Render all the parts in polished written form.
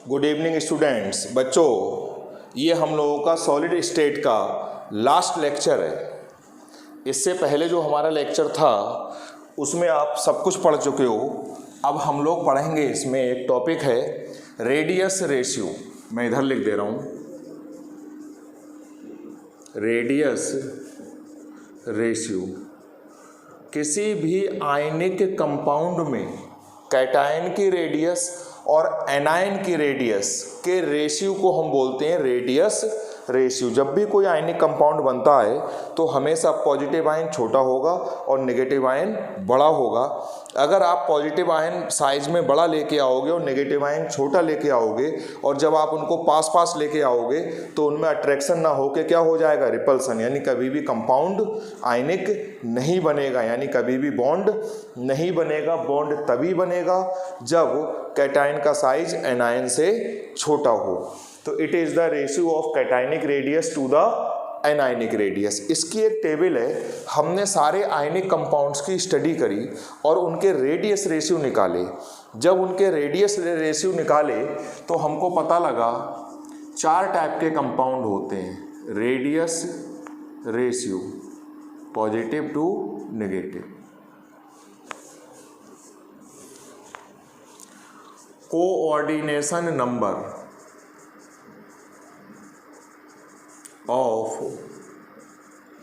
Good evening students. बच्चों, ये हम लोगों का सॉलिड स्टेट का लास्ट लेक्चर है। इससे पहले जो हमारा लेक्चर था उसमें आप सब कुछ पढ़ चुके हो। अब हम लोग पढ़ेंगे, इसमें एक टॉपिक है रेडियस रेशियो। मैं इधर लिख दे रहा हूँ, रेडियस रेशियो। किसी भी आयनिक कंपाउंड में कैटायन की रेडियस और एनायन की रेडियस के रेशियो को हम बोलते हैं रेडियस रेशियो। जब भी कोई आयनिक कंपाउंड बनता है तो हमेशा पॉजिटिव आयन छोटा होगा और नेगेटिव आयन बड़ा होगा। अगर आप पॉजिटिव आयन साइज में बड़ा लेके आओगे और नेगेटिव आयन छोटा लेके आओगे और जब आप उनको पास पास लेके आओगे तो उनमें अट्रैक्शन ना होके क्या हो जाएगा, रिपल्सन, यानी कभी भी कंपाउंड आयनिक नहीं बनेगा, यानी कभी भी बॉन्ड नहीं बनेगा। बॉन्ड तभी बनेगा जब कैटायन का साइज एनायन से छोटा हो। तो it is the ratio of cationic radius to the anionic radius. इसकी एक टेबल है। हमने सारे आयनिक कंपाउंड्स की स्टडी करी और उनके रेडियस रेशियो निकाले। जब उनके रेडियस रेशियो निकाले तो हमको पता लगा 4 टाइप के कंपाउंड होते हैं। Radius ratio positive to negative, coordination number of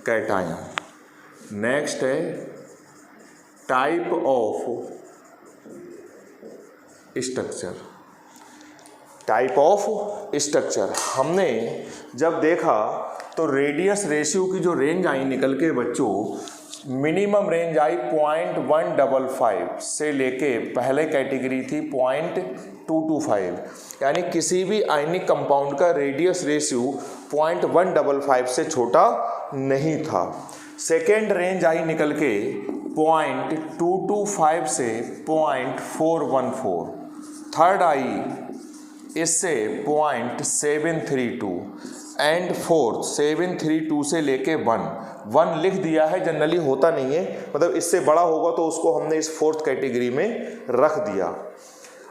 cation. Next है type of structure. Type of structure हमने जब देखा तो रेडियस रेशियो की जो रेंज आई निकल के बच्चों, मिनिमम रेंज आई 0.155 से लेके पहले कैटेगरी थी 0.225, यानी किसी भी आयनिक कंपाउंड का रेडियस रेशियो 0.155 से छोटा नहीं था। सेकेंड रेंज आई निकल के 0.225 से 0.414। थर्ड आई इससे 0.732 एंड फोर्थ 732 से लेके 1 लिख दिया है, जनरली होता नहीं है, मतलब इससे बड़ा होगा तो उसको हमने इस फोर्थ कैटेगरी में रख दिया।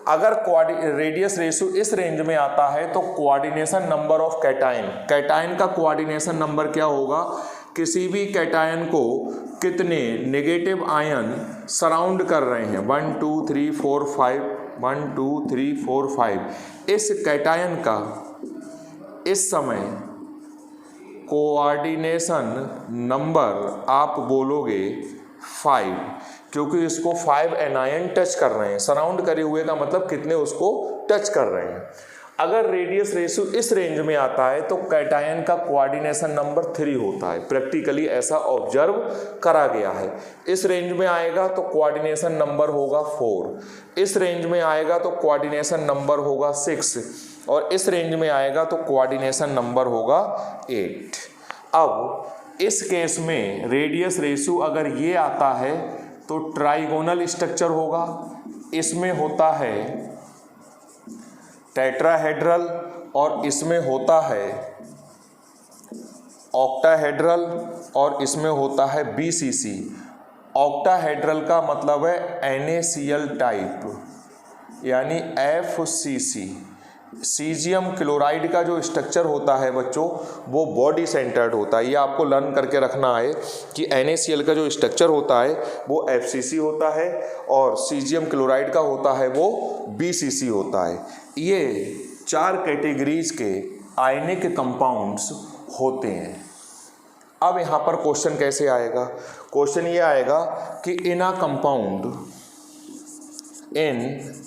अगर रेडियस रेशियो इस रेंज में आता है तो coordination number of cation, cation का कोऑर्डिनेशन नंबर क्या होगा, किसी भी कैटायन को कितने नेगेटिव आयन सराउंड कर रहे हैं, 1 2 3 4 5, 1 2 3 4 5, इस कैटायन का इस समय कोऑर्डिनेशन नंबर आप बोलोगे 5, क्योंकि इसको 5 एनायन टच कर रहे हैं। सराउंड करे हुए का मतलब कितने उसको टच कर रहे हैं। अगर रेडियस रेशियो इस रेंज में आता है तो कैटायन का कोऑर्डिनेशन नंबर 3 होता है। प्रैक्टिकली ऐसा ऑब्जर्व करा गया है। इस रेंज में आएगा तो कोऑर्डिनेशन नंबर होगा 4, इस रेंज में आएगा तो कोऑर्डिनेशन नंबर होगा 6 और इस रेंज में आएगा तो कोऑर्डिनेशन नंबर होगा 8। अब इस केस में रेडियस रेशियो अगर ये आता है तो ट्राइगोनल स्ट्रक्चर होगा। इसमें होता है टेट्राहेड्रल और इसमें होता है ऑक्टाहेड्रल और इसमें होता है बीसीसी। ऑक्टाहेड्रल का मतलब है NaCl टाइप, यानी FCC। सीजियम क्लोराइड का जो स्ट्रक्चर होता है बच्चों वो बॉडी सेंटर्ड होता है। ये आपको लर्न करके रखना है कि NaCl का जो स्ट्रक्चर होता है वो FCC होता है और सीजियम क्लोराइड का होता है वो BCC होता है। ये 4 कैटेगरीज के आयनिक कंपाउंड्स होते हैं। अब यहाँ पर क्वेश्चन कैसे आएगा, क्वेश्चन ये आएगा कि in a compound, in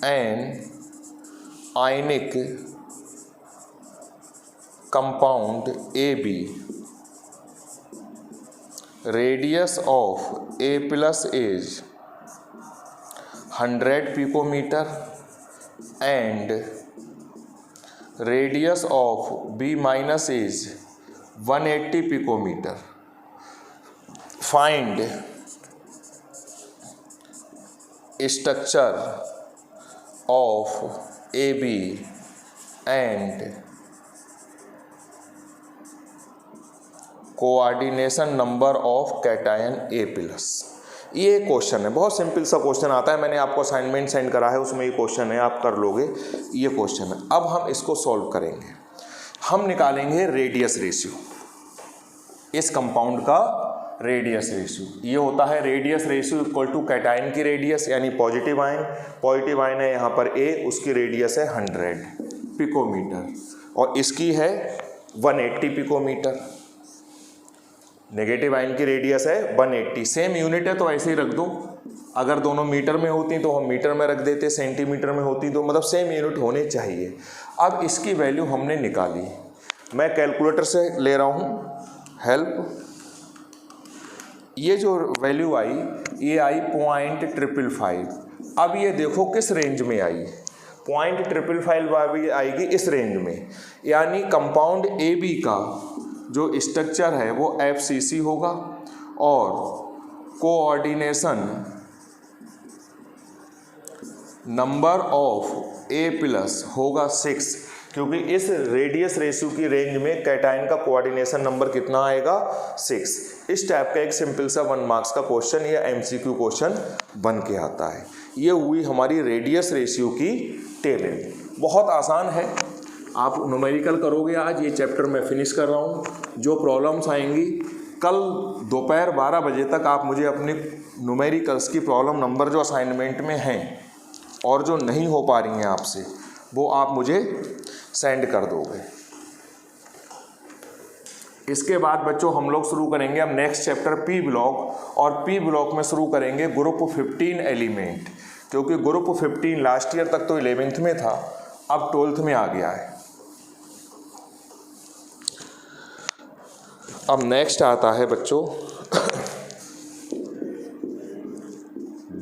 an ionic compound AB, radius of A plus is 100 picometer and radius of B minus is 180 picometer. Find structure of AB and coordination number of cation A plus. ये question है, बहुत simple सा question आता है, मैंने आपको assignment send करा है, उसमें ये क्वेश्चन है, आप कर लोगे, ये क्वेश्चन है। अब हम इसको सॉल्व करेंगे, हम निकालेंगे रेडियस रेशियो, इस कंपाउंड का रेडियस रेशियो। ये होता है radius ratio equal to cation की रेडियस यानी पॉजिटिव आयन है यहाँ पर ए, उसकी रेडियस है 100 पिकोमीटर और इसकी है 180 पिकोमीटर। नेगेटिव आयन की रेडियस है 180, सेम यूनिट है तो ऐसे ही रख दो, अगर दोनों मीटर में होती तो हम मीटर में रख देते, सेंटीमीटर में होती तो मतलब सेम यूनिट होने चाहिए। अब इसकी वैल्यू हमने निकाली, मैं कैलकुलेटर से ले रहा हूँ हेल्प। ये जो वैल्यू आई ये आई 0.555। अब ये देखो किस रेंज में आई, 0.555 आएगी इस रेंज में, यानी कंपाउंड ए बी का जो स्ट्रक्चर है वो FCC होगा और coordination number of A plus होगा 6, क्योंकि इस रेडियस रेशियो की रेंज में कैटायन का कोऑर्डिनेशन नंबर कितना आएगा 6। इस टाइप का एक सिंपल सा 1 मार्क्स का क्वेश्चन या MCQ क्वेश्चन बन के आता है। ये हुई हमारी रेडियस रेशियो की टेबल, बहुत आसान है, आप न्यूमेरिकल करोगे। आज ये चैप्टर मैं फिनिश कर रहा हूँ, जो प्रॉब्लम्स आएंगी कल दोपहर 12 बजे तक आप मुझे अपने न्यूमेरिकल्स की प्रॉब्लम नंबर जो असाइनमेंट में हैं और जो नहीं हो पा रही हैं आपसे, वो आप मुझे सेंड कर दोगे। इसके बाद बच्चों हम लोग शुरू करेंगे अब नेक्स्ट चैप्टर पी ब्लॉक, और पी ब्लॉक में शुरू करेंगे ग्रुप 15 एलिमेंट, क्योंकि ग्रुप 15 लास्ट ईयर तक तो 11th में था, अब 12th में आ गया है। अब नेक्स्ट आता है बच्चों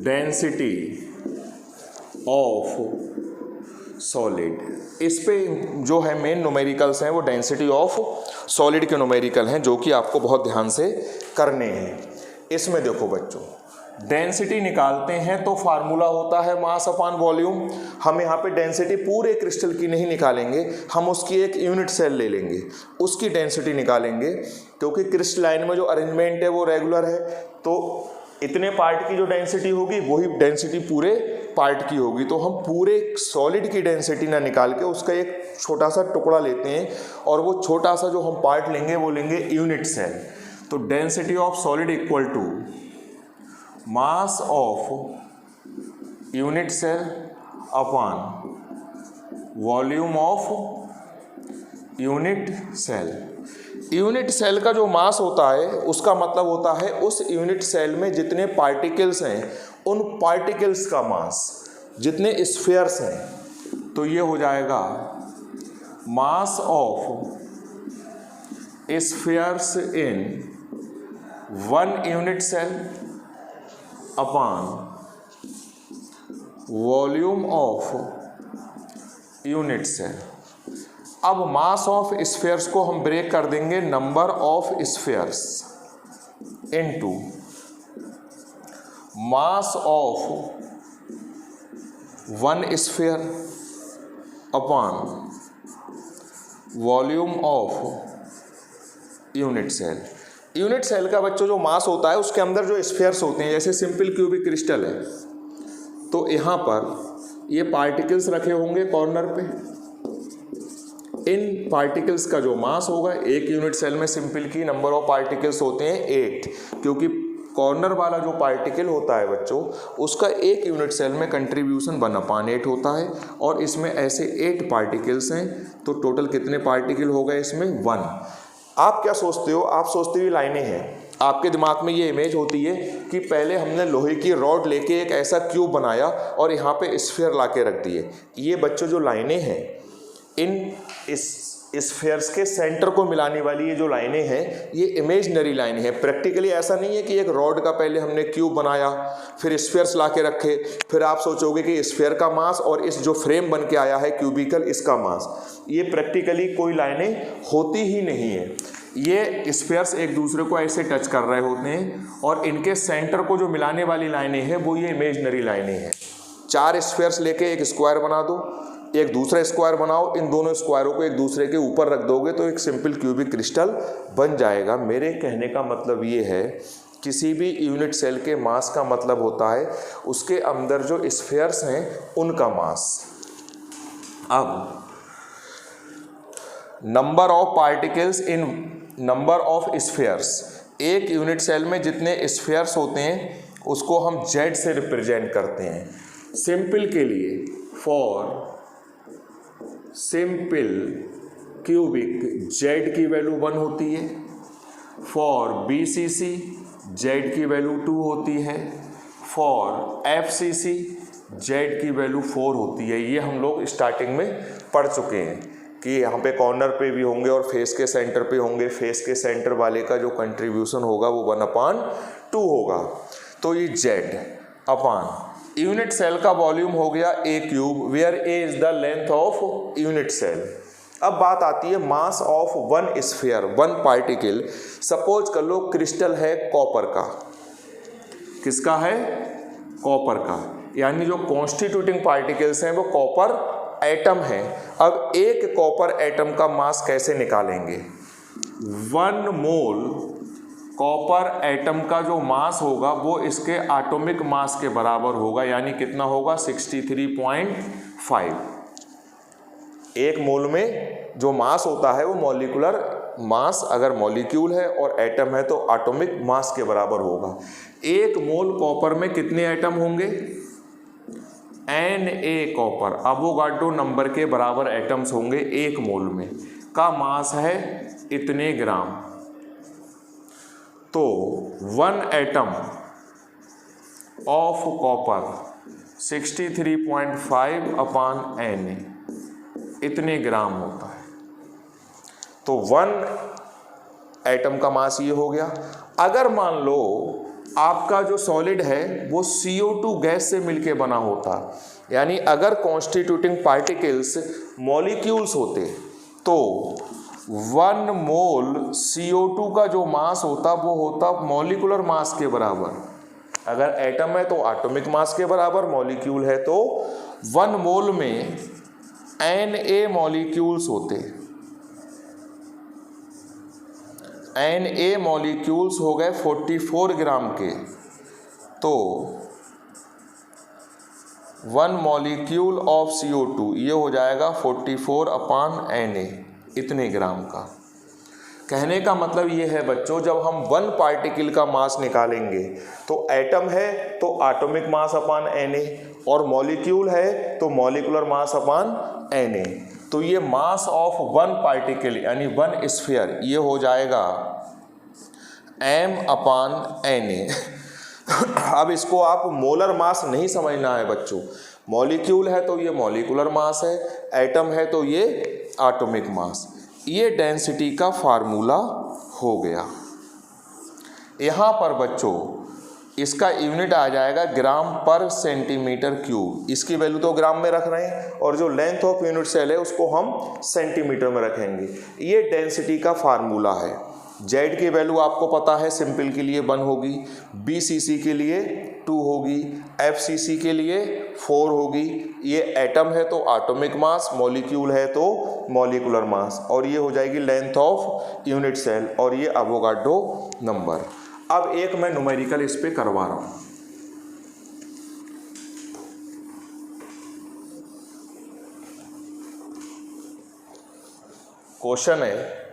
डेंसिटी ऑफ सॉलिड। इस पे जो है मेन न्यूमेरिकल्स हैं वो डेंसिटी ऑफ सॉलिड के न्यूमेरिकल हैं, जो कि आपको बहुत ध्यान से करने हैं। इसमें देखो बच्चों, डेंसिटी निकालते हैं तो फार्मूला होता है मास अपॉन वॉल्यूम। हम यहाँ पे डेंसिटी पूरे क्रिस्टल की नहीं निकालेंगे, हम उसकी एक यूनिट सेल ले लेंगे, उसकी डेंसिटी निकालेंगे, क्योंकि क्रिस्टलाइन में जो अरेंजमेंट है वो रेगुलर है, तो इतने पार्ट की जो डेंसिटी होगी वही डेंसिटी पूरे पार्ट की होगी। तो हम पूरे सॉलिड की डेंसिटी ना निकाल के उसका एक छोटा सा टुकड़ा लेते हैं, और वो छोटा सा जो हम पार्ट लेंगे वो लेंगे यूनिट सेल। तो density of solid equal to mass of unit cell upon volume of unit cell. Unit cell का जो मास होता है उसका मतलब होता है उस यूनिट सेल में जितने पार्टिकल्स हैं उन पार्टिकल्स का मास, जितने स्फीयर्स हैं। तो ये हो जाएगा mass of spheres in 1 unit cell upon volume of unit cell. अब मास ऑफ स्फीयर्स को हम ब्रेक कर देंगे number of spheres into mass of 1 sphere upon volume of unit cell. Unit cell का बच्चों जो मास होता है उसके अंदर जो स्फीयर्स होते हैं, जैसे सिंपल क्यूबिक क्रिस्टल है, तो यहाँ पर ये पार्टिकल्स रखे होंगे कॉर्नर पे। इन पार्टिकल्स का जो मास होगा, एक यूनिट सेल में सिंपल की नंबर ऑफ पार्टिकल्स होते हैं 8, क्योंकि कॉर्नर वाला जो पार्टिकल होता है बच्चों उसका एक यूनिट सेल में कंट्रीब्यूशन 1/8 होता है, और इसमें ऐसे 8 पार्टिकल्स हैं। तो टोटल कितने पार्टिकल हो गए इसमें 1। आप क्या सोचते हो, आप सोचते हुए लाइनें हैं, आपके दिमाग में ये इमेज होती है कि पहले हमने लोहे की रॉड लेके एक ऐसा क्यूब बनाया और यहाँ पे स्फीयर ला के रख दिए। ये बच्चों जो लाइनें हैं, इन स्फीयर्स के सेंटर को मिलाने वाली ये जो लाइनें हैं ये इमेजनरी लाइन है। प्रैक्टिकली ऐसा नहीं है कि एक रॉड का पहले हमने क्यूब बनाया फिर स्फीयर्स ला के रखे, फिर आप सोचोगे कि स्फीयर का मास और इस जो फ्रेम बन के आया है क्यूबिकल इसका मास। ये प्रैक्टिकली कोई लाइनें होती ही नहीं है। ये स्फीयर्स एक दूसरे को ऐसे टच कर रहे होते हैं और इनके सेंटर को जो मिलाने वाली लाइनें हैं वो ये इमेजनरी लाइनें हैं। 4 स्फीयर्स लेके एक स्क्वायर बना दो, एक दूसरा स्क्वायर बनाओ, इन दोनों स्क्वायरों को एक दूसरे के ऊपर रख दोगे तो एक सिंपल क्यूबिक क्रिस्टल बन जाएगा। मेरे कहने का मतलब ये है किसी भी यूनिट सेल के मास का मतलब होता है उसके अंदर जो स्फीयर्स हैं उनका मास। अब number of particles in number of spheres, एक यूनिट सेल में जितने स्फीयर्स होते हैं उसको हम जेड से रिप्रेजेंट करते हैं। सिंपल के लिए फॉर सिंपल क्यूबिक जेड की वैल्यू 1 होती है, फॉर बीसीसी जेड की वैल्यू 2 होती है, फॉर एफसीसी जेड की वैल्यू 4 होती है। ये हम लोग स्टार्टिंग में पढ़ चुके हैं कि यहाँ पे कॉर्नर पे भी होंगे और फेस के सेंटर पे होंगे। फेस के सेंटर वाले का जो कंट्रीब्यूशन होगा वो 1/2 होगा। तो ये जेड अपान यूनिट सेल का वॉल्यूम हो गया a cube, where a is the length of unit cell. अब बात आती है mass of one sphere, one particle. Suppose कर लो क्रिस्टल है कॉपर का, किसका है? कॉपर का, यानी जो कॉन्स्टिट्यूटिंग पार्टिकल्स हैं वो कॉपर एटम है। अब एक कॉपर एटम का मास कैसे निकालेंगे? 1 मोल कॉपर एटम का जो मास होगा वो इसके एटॉमिक मास के बराबर होगा, यानी कितना होगा? 63.5। एक मोल में जो मास होता है वो मॉलिक्यूलर मास, अगर मॉलिक्यूल है और एटम है तो एटॉमिक मास के बराबर होगा। एक मोल कॉपर में कितने एटम होंगे? Na कॉपर अवोगाड्रो नंबर के बराबर एटम्स होंगे एक मोल में, का मास है इतने ग्राम। तो 1 एटम ऑफ कॉपर 63.5/Na इतने ग्राम होता है। तो 1 एटम का मास ये हो गया। अगर मान लो आपका जो सॉलिड है वो CO2 गैस से मिलके बना होता, यानी अगर कॉन्स्टिट्यूटिंग पार्टिकल्स मॉलिक्यूल्स होते तो 1 मोल CO2 का जो मास होता वो होता मॉलिक्यूलर मास के बराबर। अगर एटम है तो एटॉमिक मास के बराबर, मॉलिक्यूल है तो 1 मोल में Na मॉलिक्यूल्स होते। Na मॉलिक्यूल्स हो गए 44 ग्राम के, तो 1 मॉलिक्यूल ऑफ CO2 ये हो जाएगा 44/Na इतने ग्राम का। कहने का मतलब ये है बच्चों, जब हम 1 पार्टिकल का मास निकालेंगे तो एटम है तो एटॉमिक मास अपान Na, और मॉलिक्यूल है तो मॉलिक्यूलर मास अपान Na। तो ये मास ऑफ 1 पार्टिकल यानी 1 स्फीयर ये हो जाएगा m/Na। अब इसको आप मोलर मास नहीं समझना है बच्चों। मॉलिक्यूल है तो ये मॉलिक्यूलर मास है, एटम है तो ये एटॉमिक मास। ये डेंसिटी का फार्मूला हो गया। यहाँ पर बच्चों इसका यूनिट आ जाएगा ग्राम पर सेंटीमीटर क्यूब। इसकी वैल्यू तो ग्राम में रख रहे हैं और जो लेंथ ऑफ यूनिट सेल है उसको हम सेंटीमीटर में रखेंगे। ये डेंसिटी का फार्मूला है। जेड की वैल्यू आपको पता है, सिंपल के लिए 1 होगी, बीसीसी के लिए 2 होगी, एफसीसी के लिए 4 होगी। ये एटम है तो एटॉमिक मास, मॉलिक्यूल है तो मॉलिक्यूलर मास, और ये हो जाएगी लेंथ ऑफ यूनिट सेल, और ये अवोगाड्रो नंबर। अब एक मैं न्यूमेरिकल इस पे करवा रहा हूं। क्वेश्चन है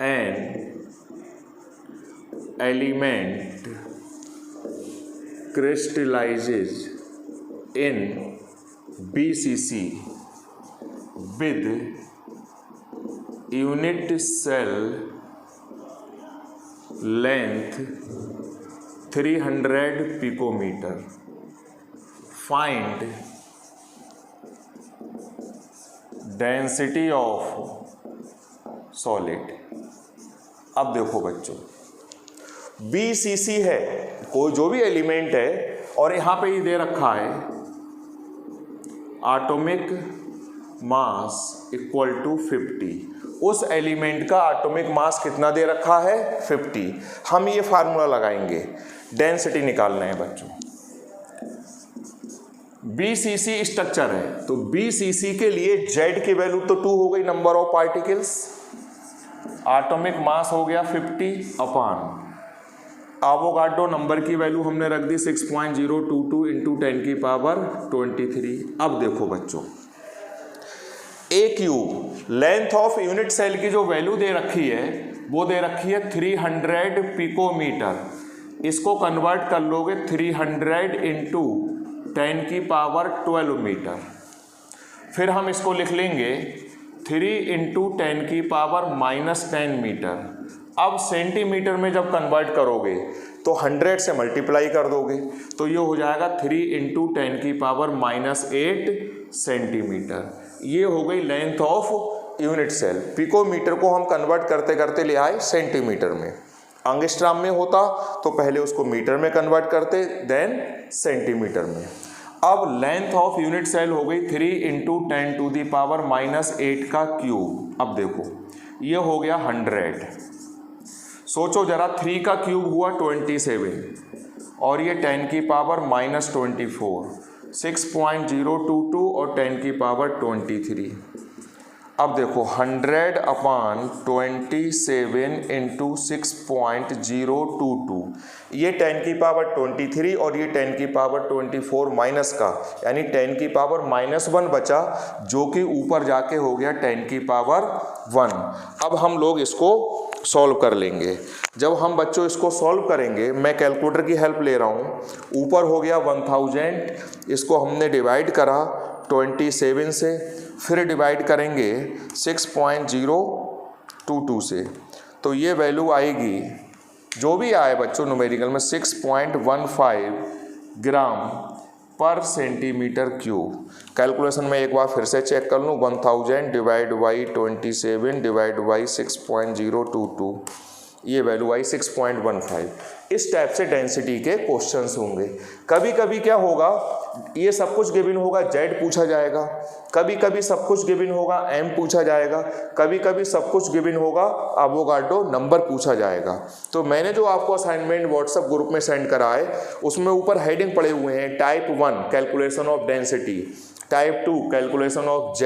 an element crystallizes in BCC with unit cell length 300 picometer. Find density of solid. अब देखो बच्चों, BCC है, कोई जो भी एलिमेंट है, और यहाँ पे ये दे रखा है एटॉमिक मास इक्वल टू 50। उस एलिमेंट का एटॉमिक मास कितना दे रखा है? 50। हम ये फार्मूला लगाएंगे, डेंसिटी निकालना है बच्चों। BCC स्ट्रक्चर है तो BCC के लिए Z की वैल्यू तो 2 हो गई, number of particles. Atomic mass हो गया 50 अपान एवोगाड्रो नंबर की वैल्यू हमने रख दी 6.022 इंटू 10 की पावर 23। अब देखो बच्चों, a cube length of unit cell की जो वैल्यू दे रखी है वो दे रखी है 300 पिकोमीटर। इसको कन्वर्ट कर लोगे 300 इंटू 10 की पावर 12 मीटर। फिर हम इसको लिख लेंगे 3 इंटू 10 की पावर -10 मीटर। अब सेंटीमीटर में जब कन्वर्ट करोगे तो 100 से मल्टीप्लाई कर दोगे तो ये हो जाएगा 3 इंटू 10 की पावर -8 सेंटीमीटर। ये हो गई length of unit cell. Picometre को हम कन्वर्ट करते करते ले आए सेंटीमीटर में। एंगस्ट्रॉम में होता तो पहले उसको मीटर में कन्वर्ट करते, देन सेंटीमीटर में। अब लेंथ ऑफ यूनिट सेल हो गई 3 इंटू 10 टू दी पावर -8 का क्यूब। अब देखो ये हो गया 100। सोचो जरा, 3 का क्यूब हुआ 27 और ये 10 की पावर -24, 6.022 और 10 की पावर 23। अब देखो 100 अपान 27 इंटू 6.022, ये 10 की पावर 23 और ये 10 की पावर 24 माइनस का, यानी 10 की पावर -1 बचा, जो कि ऊपर जाके हो गया 10 की पावर 1। अब हम लोग इसको सॉल्व कर लेंगे। जब हम बच्चों इसको सॉल्व करेंगे, मैं कैलकुलेटर की हेल्प ले रहा हूँ। ऊपर हो गया 1000, इसको हमने डिवाइड करा 27 से, फिर डिवाइड करेंगे 6.022 से, तो ये वैल्यू आएगी, जो भी आए बच्चों न्यूमेरिकल में, 6.15 ग्राम पर सेंटीमीटर क्यूब। कैलकुलेशन में एक बार फिर से चेक कर लूँ, 1000 डिवाइड बाई 27 डिवाइड बाई 6.022, ये वैल्यू आई 6.15। इस टाइप से डेंसिटी के क्वेश्चंस होंगे। कभी कभी क्या होगा, ये सब कुछ गिवन होगा, Z पूछा जाएगा, कभी कभी सब कुछ गिवन होगा, M पूछा जाएगा, कभी कभी सब कुछ गिवन होगा, एवोगाड्रो नंबर पूछा जाएगा। तो मैंने जो आपको असाइनमेंट व्हाट्सएप ग्रुप में सेंड करा है, उसमें ऊपर हेडिंग पड़े हुए हैं, टाइप 1 कैलकुलेशन ऑफ डेंसिटी, type 2 calculation of Z,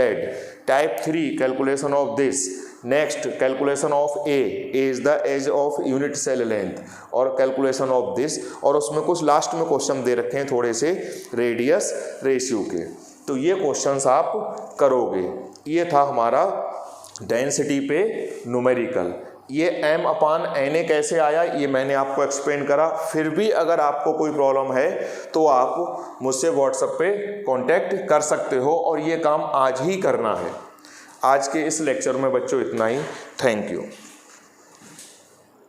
type 3 calculation of this, next calculation of A is the edge of unit cell length, और कैलकुलेशन ऑफ दिस, और उसमें कुछ लास्ट में क्वेश्चन दे रखे हैं थोड़े से रेडियस रेशियो के। तो ये क्वेश्चंस आप करोगे। ये था हमारा डेंसिटी पे न्यूमेरिकल। ये m अपान na कैसे आया ये मैंने आपको एक्सप्लेन करा। फिर भी अगर आपको कोई प्रॉब्लम है तो आप मुझसे व्हाट्सएप पे कांटेक्ट कर सकते हो, और ये काम आज ही करना है। आज के इस लेक्चर में बच्चों इतना ही। Thank you.